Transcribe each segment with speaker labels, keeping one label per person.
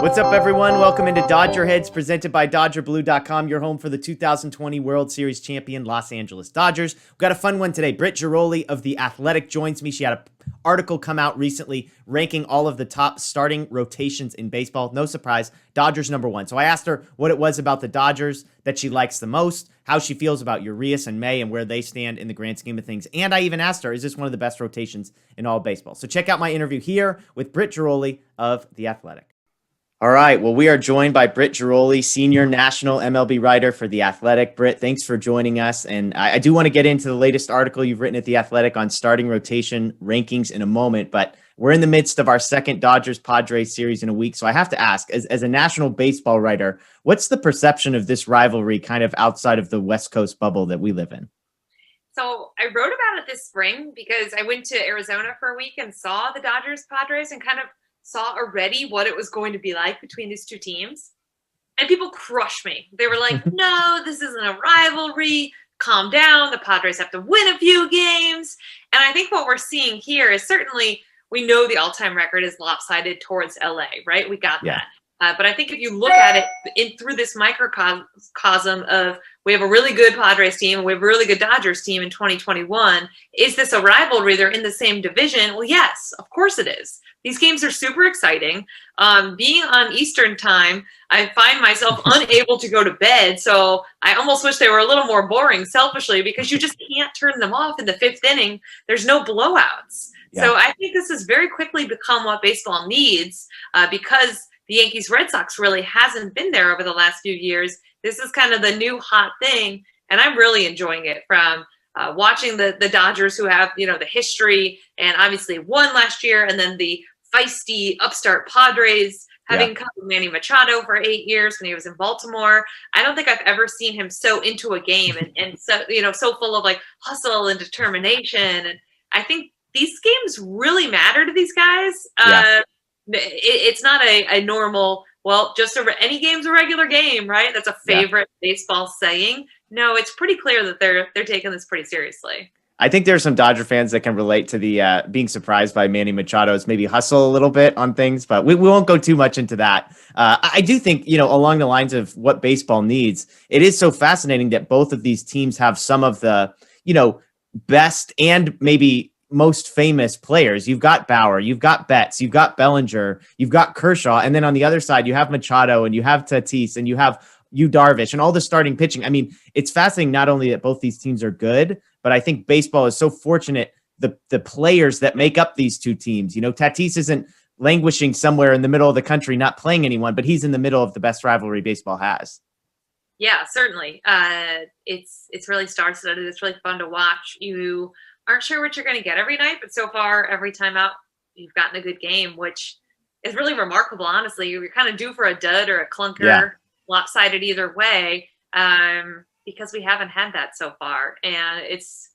Speaker 1: What's up, everyone? Welcome into DodgerHeads, presented by DodgerBlue.com, your home for the 2020 World Series champion Los Angeles Dodgers. We've got a fun one today. Brit Ghiroli of The Athletic joins me. She had an article come out recently ranking all of the top starting rotations in baseball. No surprise, Dodgers number one. So I asked her what it was about the Dodgers that she likes the most, how she feels about Urias and May and where they stand in the grand scheme of things. And I even asked her, is this one of the best rotations in all of baseball? So check out my interview here with Brit Ghiroli of The Athletic. All right. Well, we are joined by Brit Ghiroli, senior national MLB writer for The Athletic. Brit, thanks for joining us. And I do want to get into the latest article you've written at The Athletic on starting rotation rankings in a moment, but we're in the midst of our second Dodgers Padres series in a week. So I have to ask, as a national baseball writer, what's the perception of this rivalry kind of outside of the West Coast bubble that we live in?
Speaker 2: So I wrote about it this spring because I went to Arizona for a week and saw the Dodgers Padres and kind of saw already what it was going to be like between these two teams. And people crushed me. They were like, no, this isn't a rivalry. Calm down. The Padres have to win a few games. And I think what we're seeing here is certainly we know the all-time record is lopsided towards LA, right? We got that. But I think if you look at it through this microcosm of we have a really good Padres team and we have a really good Dodgers team in 2021, is this a rivalry? They're in the same division. Well, yes, of course it is. These games are super exciting. Being on Eastern time, I find myself unable to go to bed. So I almost wish they were a little more boring, selfishly, because you just can't turn them off in the fifth inning. There's no blowouts. Yeah. So I think this has very quickly become what baseball needs because the Yankees-Red Sox really hasn't been there over the last few years. This is kind of the new hot thing, and I'm really enjoying it from watching the Dodgers, who have, the history and obviously won last year, and then the feisty upstart Padres having covered Manny Machado for 8 years when he was in Baltimore. I don't think I've ever seen him so into a game and so, so full of like hustle and determination. And I think these games really matter to these guys. It's not a normal, well, just any game's a regular game, right? That's a favorite baseball saying. No, it's pretty clear that they're taking this pretty seriously.
Speaker 1: I think there are some Dodger fans that can relate to the being surprised by Manny Machado's maybe hustle a little bit on things, but we won't go too much into that. I do think, along the lines of what baseball needs, it is so fascinating that both of these teams have some of the, best and maybe most famous players. You've got Bauer, you've got Betts, you've got Bellinger, you've got Kershaw. And then on the other side, you have Machado and you have Tatis and you have Darvish and all the starting pitching. I mean, it's fascinating not only that both these teams are good, but I think baseball is so fortunate. The players that make up these two teams, Tatis isn't languishing somewhere in the middle of the country, not playing anyone, but he's in the middle of the best rivalry baseball has.
Speaker 2: Yeah, certainly. It's really star-studded. It's really fun to watch. You aren't sure what you're going to get every night, but so far, every time out, you've gotten a good game, which is really remarkable, honestly. You're kind of due for a dud or a clunker, lopsided either way, because we haven't had that so far. And it's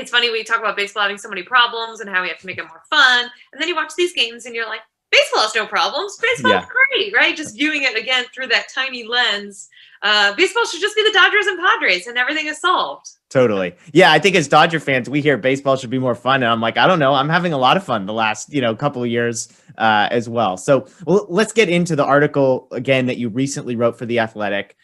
Speaker 2: funny, we talk about baseball having so many problems and how we have to make it more fun. And then you watch these games and you're like, baseball has no problems. Baseball's great, right? Just viewing it again through that tiny lens. Baseball should just be the Dodgers and Padres and everything is solved.
Speaker 1: Totally. Yeah, I think as Dodger fans, we hear baseball should be more fun. And I'm like, I don't know. I'm having a lot of fun the last, couple of years as well. So let's get into the article again that you recently wrote for The Athletic,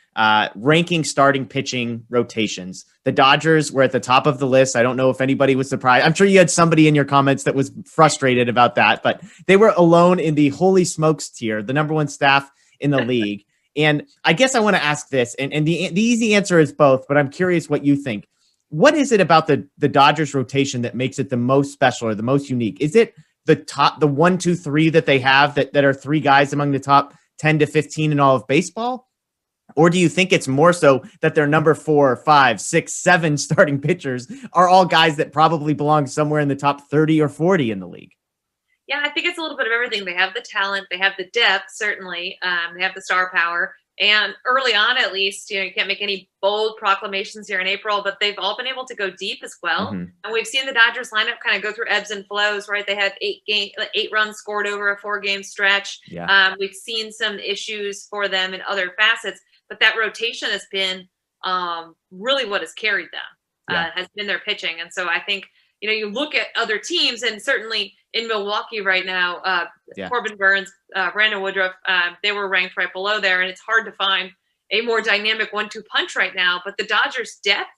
Speaker 1: ranking starting pitching rotations. The Dodgers were at the top of the list. I don't know if anybody was surprised. I'm sure you had somebody in your comments that was frustrated about that, but they were alone in the holy smokes tier, the number one staff in the league. And I guess I want to ask this, and the easy answer is both, but I'm curious what you think. What is it about the Dodgers rotation that makes it the most special or the most unique? Is it the 1, 2, 3 that they have that are three guys among the top 10 to 15 in all of baseball? Or do you think it's more so that their number 4, 5, 6, 7 starting pitchers are all guys that probably belong somewhere in the top 30 or 40 in the league?
Speaker 2: Yeah, I think it's a little bit of everything. They have the talent, they have the depth, certainly. They have the star power. And early on, at least, you can't make any bold proclamations here in April, but they've all been able to go deep as well. Mm-hmm. And we've seen the Dodgers lineup kind of go through ebbs and flows, right? They had 8 runs scored over a 4-game stretch. Yeah. We've seen some issues for them in other facets, but that rotation has been really what has carried them, has been their pitching. And so I think you look at other teams, and certainly in Milwaukee right now, Corbin Burns, Brandon Woodruff, they were ranked right below there, and it's hard to find a more dynamic 1-2 punch right now. But the Dodgers' depth,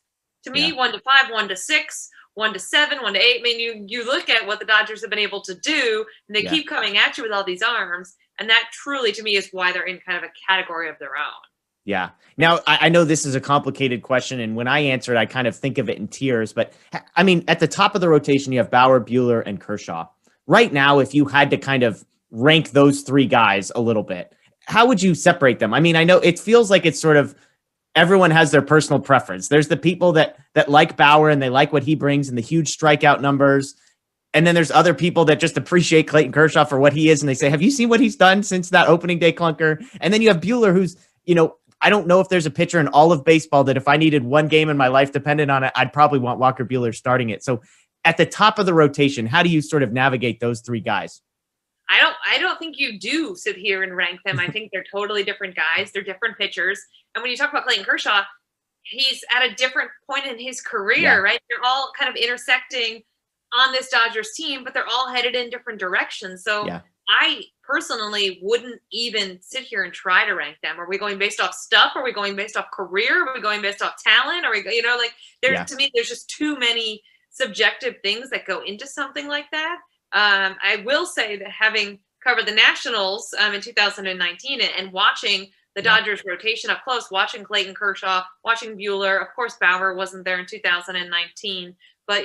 Speaker 2: to me, 1-5, 1-6, 1-7, 1-8. I mean, you look at what the Dodgers have been able to do, and they keep coming at you with all these arms, and that truly, to me, is why they're in kind of a category of their own.
Speaker 1: Yeah. Now, I know this is a complicated question, and when I answer it, I kind of think of it in tiers. But, I mean, at the top of the rotation, you have Bauer, Buehler, and Kershaw. Right now, if you had to kind of rank those three guys a little bit, how would you separate them? I mean, I know it feels like it's sort of everyone has their personal preference. There's the people that like Bauer and they like what he brings and the huge strikeout numbers. And then there's other people that just appreciate Clayton Kershaw for what he is. And they say, have you seen what he's done since that opening day clunker? And then you have Buehler, who's, I don't know if there's a pitcher in all of baseball that if I needed one game in my life dependent on it, I'd probably want Walker Buehler starting it. So at the top of the rotation, how do you sort of navigate those three guys?
Speaker 2: I don't think you do sit here and rank them. I think they're totally different guys. They're different pitchers. And when you talk about Clayton Kershaw, he's at a different point in his career, right? They're all kind of intersecting on this Dodgers team, but they're all headed in different directions. So I personally wouldn't even sit here and try to rank them. Are we going based off stuff? Are we going based off career? Are we going based off talent? Are we, to me, there's just too many subjective things that go into something like that. I will say that having covered the Nationals in 2019 and watching the Dodgers rotation up close, watching Clayton Kershaw, watching Buehler, of course, Bauer wasn't there in 2019, but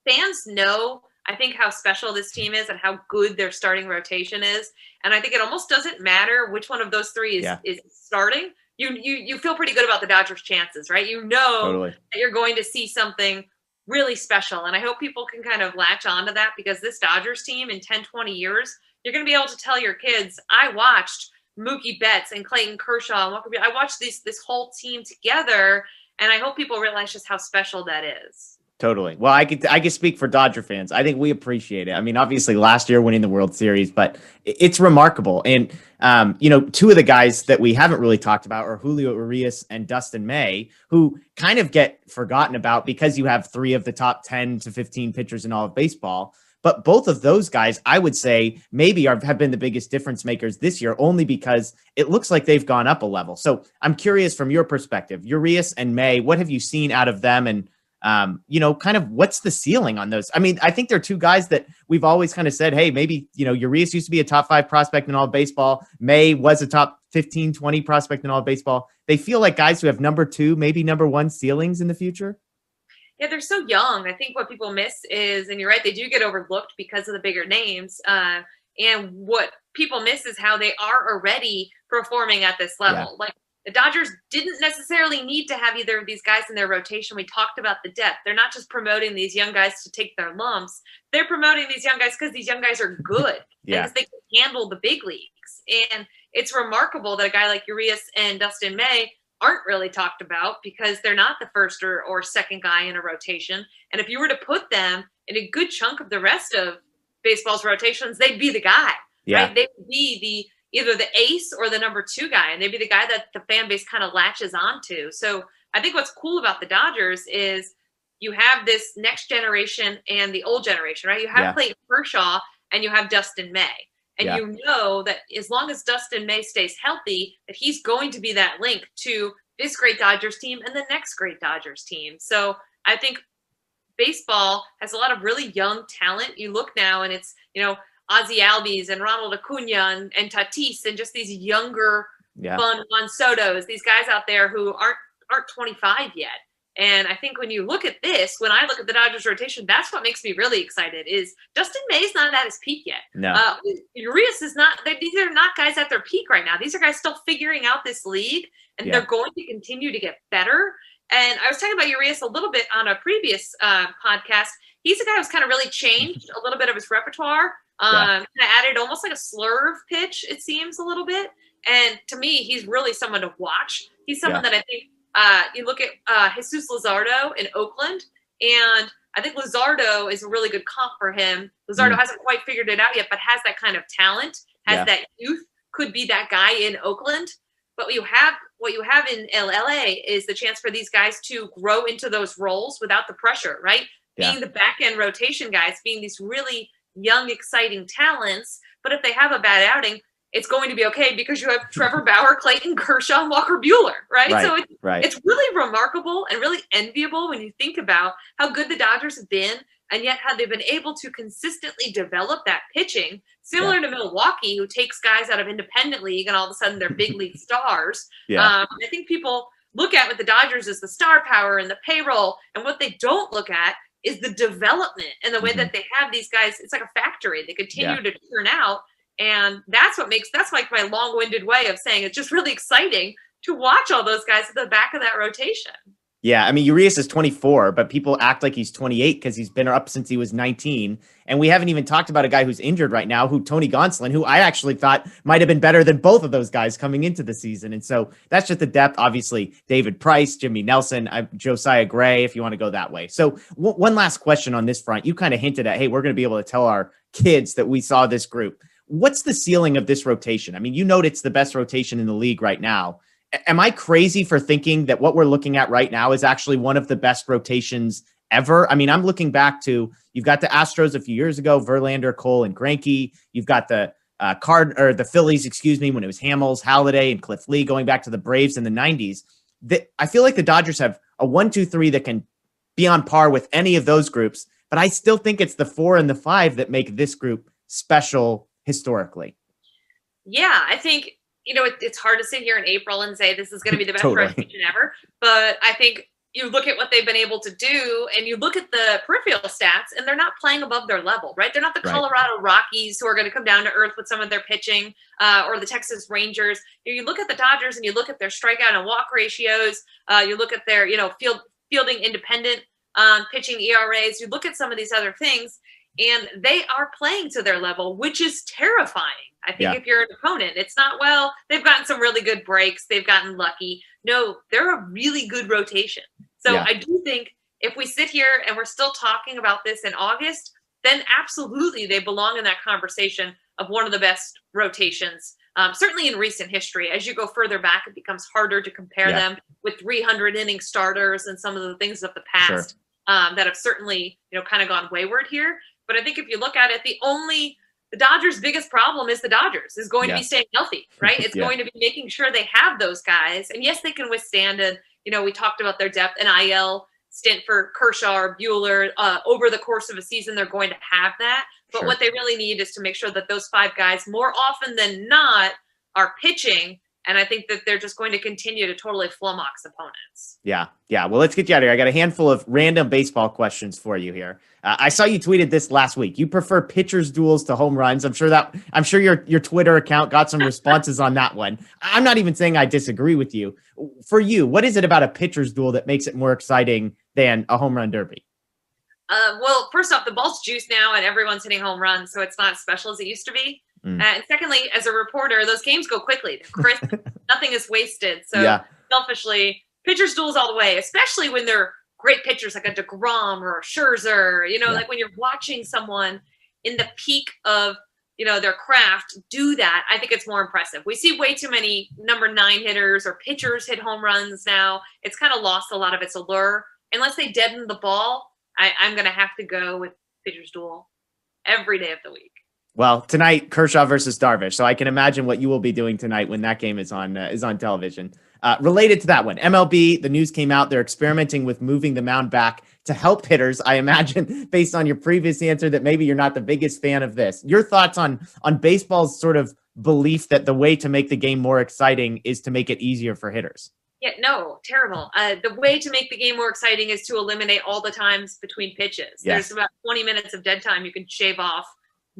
Speaker 2: fans know, I think, how special this team is and how good their starting rotation is. And I think it almost doesn't matter which one of those three is starting. You feel pretty good about the Dodgers' chances, right? That you're going to see something really special. And I hope people can kind of latch onto that, because this Dodgers team in 10, 20 years, you're going to be able to tell your kids, I watched Mookie Betts and Clayton Kershaw and Walker Buehler. I watched this whole team together, and I hope people realize just how special that is.
Speaker 1: Totally. Well, I could speak for Dodger fans. I think we appreciate it. I mean, obviously last year winning the World Series, but it's remarkable. And, two of the guys that we haven't really talked about are Julio Urias and Dustin May, who kind of get forgotten about because you have three of the top 10 to 15 pitchers in all of baseball. But both of those guys, I would say, maybe have been the biggest difference makers this year, only because it looks like they've gone up a level. So I'm curious from your perspective, Urias and May, what have you seen out of them? And kind of what's the ceiling on those? I mean, I think they're two guys that we've always kind of said, hey, maybe, Urias used to be a top 5 prospect in all of baseball. May was a top 15, 20 prospect in all of baseball. They feel like guys who have number 2, maybe number 1 ceilings in the future.
Speaker 2: Yeah, they're so young. I think what people miss is, and you're right, they do get overlooked because of the bigger names. And what people miss is how they are already performing at this level. Like, the Dodgers didn't necessarily need to have either of these guys in their rotation. We talked about the depth. They're not just promoting these young guys to take their lumps. They're promoting these young guys because these young guys are good. Because they can handle the big leagues. And it's remarkable that a guy like Urias and Dustin May aren't really talked about because they're not the first or second guy in a rotation. And if you were to put them in a good chunk of the rest of baseball's rotations, they'd be the guy. Right? They would be either the ace or the number 2 guy, and they'd be the guy that the fan base kind of latches onto. So I think what's cool about the Dodgers is you have this next generation and the old generation, right? You have Clayton Kershaw and you have Dustin May. And you know that as long as Dustin May stays healthy, that he's going to be that link to this great Dodgers team and the next great Dodgers team. So I think baseball has a lot of really young talent. You look now and it's, Ozzie Albies and Ronald Acuna and Tatis and just these younger, fun Juan Sotos, these guys out there who aren't 25 yet. And I think when you look at this, when I look at the Dodgers rotation, that's what makes me really excited is Dustin May's not at his peak yet.
Speaker 1: No.
Speaker 2: Urias is not, these are not guys at their peak right now. These are guys still figuring out this league, and they're going to continue to get better. And I was talking about Urias a little bit on a previous podcast. He's a guy who's kind of really changed a little bit of his repertoire. Kind of added almost like a slurve pitch, it seems, a little bit. And to me, he's really someone to watch. He's someone that I think you look at Jesus Luzardo in Oakland, and I think Luzardo is a really good comp for him. Luzardo hasn't quite figured it out yet, but has that kind of talent, has that youth, could be that guy in Oakland. But what you have in LA is the chance for these guys to grow into those roles without the pressure, right? being the back end rotation guys, being these really young, exciting talents. But if they have a bad outing, it's going to be okay because you have Trevor Bauer, Clayton Kershaw, and Walker Buehler, right? So it's really remarkable and really enviable when you think about how good the Dodgers have been and yet how they've been able to consistently develop that pitching, similar to Milwaukee, who takes guys out of independent league and all of a sudden they're big league stars. I think people look at with the Dodgers as the star power and the payroll, and what they don't look at is the development and the way that they have these guys. It's like a factory. They continue to turn out. And that's like my long-winded way of saying it's just really exciting to watch all those guys at the back of that rotation.
Speaker 1: Yeah, I mean, Urias is 24, but people act like he's 28 because he's been up since he was 19. And we haven't even talked about a guy who's injured right now, Tony Gonsolin, who I actually thought might have been better than both of those guys coming into the season. And so that's just the depth. Obviously, David Price, Jimmy Nelson, Josiah Gray, if you want to go that way. So one last question on this front. You kind of hinted at, hey, we're going to be able to tell our kids that we saw this group. What's the ceiling of this rotation? I mean, you note it's the best rotation in the league right now. Am I crazy for thinking that what we're looking at right now is actually one of the best rotations ever? I mean, I'm looking back to, you've got the Astros a few years ago, Verlander, Cole, and Greinke. You've got the the Phillies, when it was Hamels, Halladay, and Cliff Lee, going back to the Braves in the 90s. I feel like the Dodgers have a 1-2-3 that can be on par with any of those groups, but I still think it's the 4 and the 5 that make this group special historically.
Speaker 2: Yeah, I think, it's hard to sit here in April and say this is going to be the best rotation ever. But I think you look at what they've been able to do and you look at the peripheral stats and they're not playing above their level, right? They're not the Colorado Rockies who are going to come down to earth with some of their pitching or the Texas Rangers. You look at the Dodgers and you look at their strikeout and walk ratios. You look at their, fielding independent pitching ERAs. You look at some of these other things and they are playing to their level, which is terrifying. I think if you're an opponent, it's not, well, they've gotten some really good breaks. They've gotten lucky. No, they're a really good rotation. So I do think if we sit here and we're still talking about this in August, then absolutely they belong in that conversation of one of the best rotations, certainly in recent history. As you go further back, it becomes harder to compare them with 300-inning starters and some of the things of the past that have certainly, kind of gone wayward here. But I think if you look at it, the Dodgers' biggest problem is the Dodgers is going to be staying healthy, right? It's going to be making sure they have those guys. And yes, they can withstand it. We talked about their depth, an IL stint for Kershaw or Buehler over the course of a season. They're going to have that. But what they really need is to make sure that those 5 guys, more often than not, are pitching. And I think that they're just going to continue to totally flummox opponents. Yeah.
Speaker 1: Well, let's get you out of here. I got a handful of random baseball questions for you here. I saw you tweeted this last week. You prefer pitchers' duels to home runs. I'm sure your Twitter account got some responses on that one. I'm not even saying I disagree with you. For you, what is it about a pitcher's duel that makes it more exciting than a home run derby?
Speaker 2: Well, first off, the ball's juiced now and everyone's hitting home runs, so it's not as special as it used to be. And secondly, as a reporter, those games go quickly. They're crisp. Nothing is wasted. So selfishly, pitchers' duels all the way, especially when they're great pitchers like a DeGrom or a Scherzer, like when you're watching someone in the peak of, their craft do that, I think it's more impressive. We see way too many number 9 hitters or pitchers hit home runs now. It's kind of lost a lot of its allure. Unless they deaden the ball, I'm going to have to go with pitchers' duel every day of the week.
Speaker 1: Well, tonight, Kershaw versus Darvish. So I can imagine what you will be doing tonight when that game is on television. Related to that one, MLB, the news came out. They're experimenting with moving the mound back to help hitters. I imagine, based on your previous answer, that maybe you're not the biggest fan of this. Your thoughts on baseball's sort of belief that the way to make the game more exciting is to make it easier for hitters?
Speaker 2: Yeah, no, terrible. The way to make the game more exciting is to eliminate all the times between pitches. There's about 20 minutes of dead time you can shave off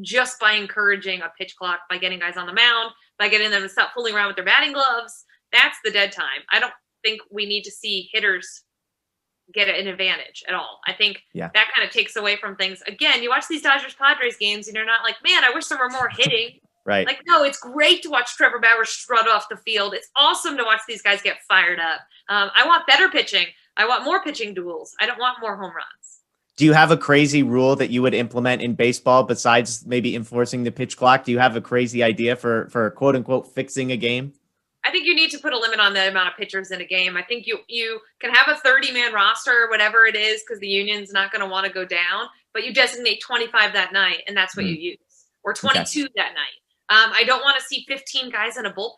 Speaker 2: just by encouraging a pitch clock, by getting guys on the mound, by getting them to stop fooling around with their batting gloves. That's the dead time. I don't think we need to see hitters get an advantage at all. I think that kind of takes away from things. Again, you watch these Dodgers Padres games and you're not like, man, I wish there were more hitting.
Speaker 1: Right.
Speaker 2: Like, no, it's great to watch Trevor Bauer strut off the field. It's awesome to watch these guys get fired up. I want better pitching. I want more pitching duels. I don't want more home runs.
Speaker 1: Do you have a crazy rule that you would implement in baseball besides maybe enforcing the pitch clock? Do you have a crazy idea for quote unquote fixing a game?
Speaker 2: I think you need to put a limit on the amount of pitchers in a game. I think you can have a 30-man roster or whatever it is because the union's not going to want to go down, but you designate 25 that night, and that's what you use, or 22 that night. I don't want to see 15 guys in a bullpen.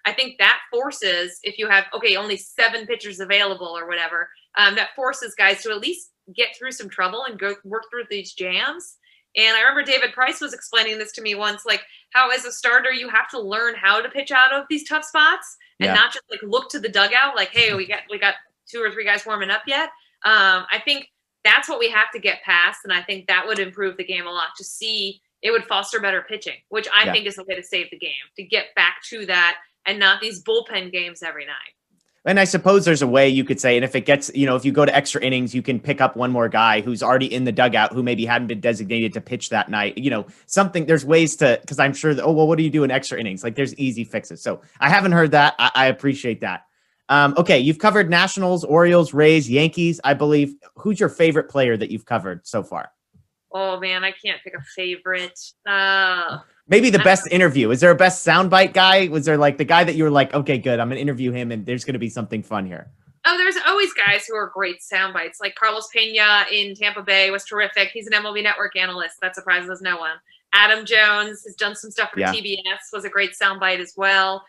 Speaker 2: I think that forces, if you have, only 7 pitchers available or whatever, that forces guys to at least get through some trouble and go work through these jams. And I remember David Price was explaining this to me once, like how as a starter, you have to learn how to pitch out of these tough spots and not just like look to the dugout like, hey, we got 2 or 3 guys warming up yet. I think that's what we have to get past. And I think that would improve the game a lot to see it would foster better pitching, which I think is the way to save the game, to get back to that and not these bullpen games every night.
Speaker 1: And I suppose there's a way you could say, and if it gets, if you go to extra innings, you can pick up one more guy who's already in the dugout who maybe hadn't been designated to pitch that night. There's ways to, because I'm sure that, what do you do in extra innings? Like there's easy fixes. So I haven't heard that. I appreciate that. Okay. You've covered Nationals, Orioles, Rays, Yankees, I believe. Who's your favorite player that you've covered so far?
Speaker 2: Oh man, I can't pick a favorite.
Speaker 1: Maybe the best interview. Is there a best soundbite guy? Was there like the guy that you were like, okay, good, I'm going to interview him and there's going to be something fun here?
Speaker 2: Oh, there's always guys who are great soundbites. Like Carlos Pena in Tampa Bay was terrific. He's an MLB Network analyst. That surprises no one. Adam Jones has done some stuff for TBS, was a great soundbite as well.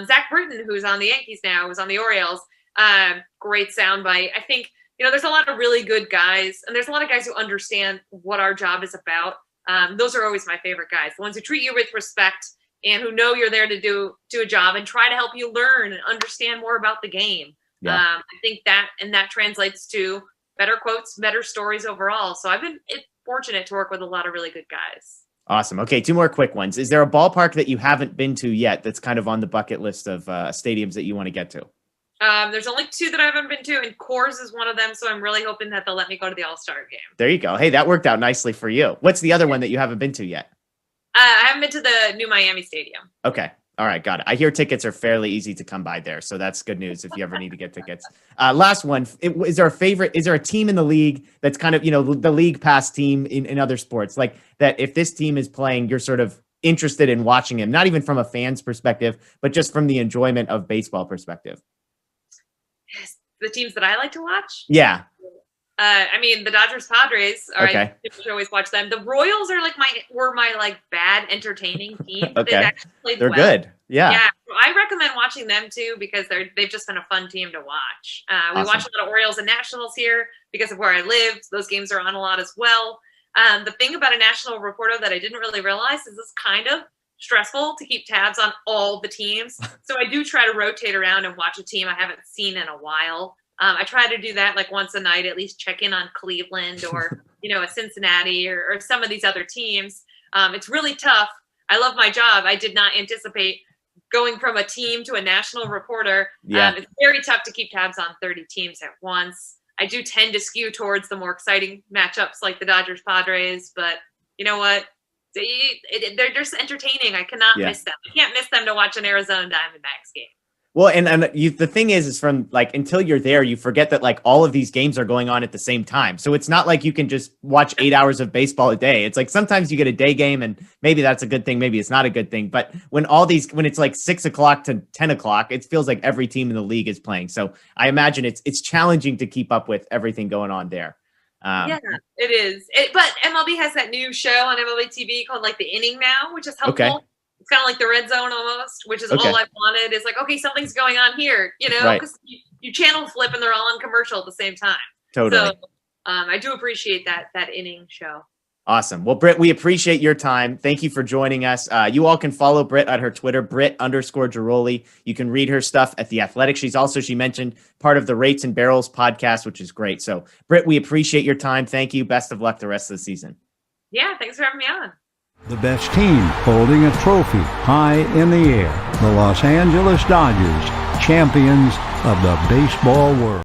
Speaker 2: Zach Britton, who's on the Yankees now, was on the Orioles. Great soundbite. I think, there's a lot of really good guys, and there's a lot of guys who understand what our job is about. Those are always my favorite guys, the ones who treat you with respect and who know you're there to do a job and try to help you learn and understand more about the game. I think that translates to better quotes, better stories overall. So I've been fortunate to work with a lot of really good guys.
Speaker 1: Awesome. Okay, 2 more quick ones. Is there a ballpark that you haven't been to yet that's kind of on the bucket list of stadiums that you want to get to?
Speaker 2: There's only 2 that I haven't been to, and Coors is one of them. So I'm really hoping that they'll let me go to the All-Star game.
Speaker 1: There you go. Hey, that worked out nicely for you. What's the other one that you haven't been to yet?
Speaker 2: I haven't been to the new Miami Stadium.
Speaker 1: Okay. All right. Got it. I hear tickets are fairly easy to come by there. So that's good news if you ever need to get tickets. Last one. Is there a team in the league that's kind of, the league pass team in other sports? Like that if this team is playing, you're sort of interested in watching him, not even from a fan's perspective, but just from the enjoyment of baseball perspective.
Speaker 2: The teams that I like to watch?
Speaker 1: Yeah.
Speaker 2: The Dodgers Padres.
Speaker 1: Okay.
Speaker 2: I should always watch them. The Royals are were my bad entertaining team.
Speaker 1: Okay.
Speaker 2: They've actually played
Speaker 1: They're
Speaker 2: well.
Speaker 1: Good. Yeah.
Speaker 2: Yeah. I recommend watching them too because they've just been a fun team to watch. We
Speaker 1: Awesome.
Speaker 2: watch a lot of Orioles and Nationals here because of where I live. Those games are on a lot as well. The thing about a national reporter that I didn't really realize is it's kind of stressful to keep tabs on all the teams. So I do try to rotate around and watch a team I haven't seen in a while. I try to do that like once a night, at least check in on Cleveland or, a Cincinnati or some of these other teams. It's really tough. I love my job. I did not anticipate going from a team to a national reporter.
Speaker 1: Yeah.
Speaker 2: It's very tough to keep tabs on 30 teams at once. I do tend to skew towards the more exciting matchups like the Dodgers Padres, but you know what? They're just entertaining. I cannot miss them. I can't miss them to watch an Arizona Diamondbacks game.
Speaker 1: Well, the thing is from like until you're there, you forget that like all of these games are going on at the same time. So it's not like you can just watch 8 hours of baseball a day. It's like sometimes you get a day game and maybe that's a good thing. Maybe it's not a good thing. But when it's like 6 o'clock to 10 o'clock, it feels like every team in the league is playing. So I imagine it's challenging to keep up with everything going on there.
Speaker 2: Yeah, it is. But MLB has that new show on MLB TV called like The Inning Now, which is helpful.
Speaker 1: Okay.
Speaker 2: It's kind of like the red zone almost, which is all I've wanted. Is like, okay, something's going on here, because you channel flip and they're all on commercial at the same time.
Speaker 1: Totally.
Speaker 2: So I do appreciate that inning show.
Speaker 1: Awesome. Well, Brit, we appreciate your time. Thank you for joining us. You all can follow Brit on her Twitter, Brit_Ghiroli. You can read her stuff at The Athletic. She mentioned part of the Rates and Barrels podcast, which is great. So Brit, we appreciate your time. Thank you. Best of luck the rest of the season.
Speaker 2: Yeah. Thanks for having me on.
Speaker 3: The best team holding a trophy high in the air. The Los Angeles Dodgers, champions of the baseball world.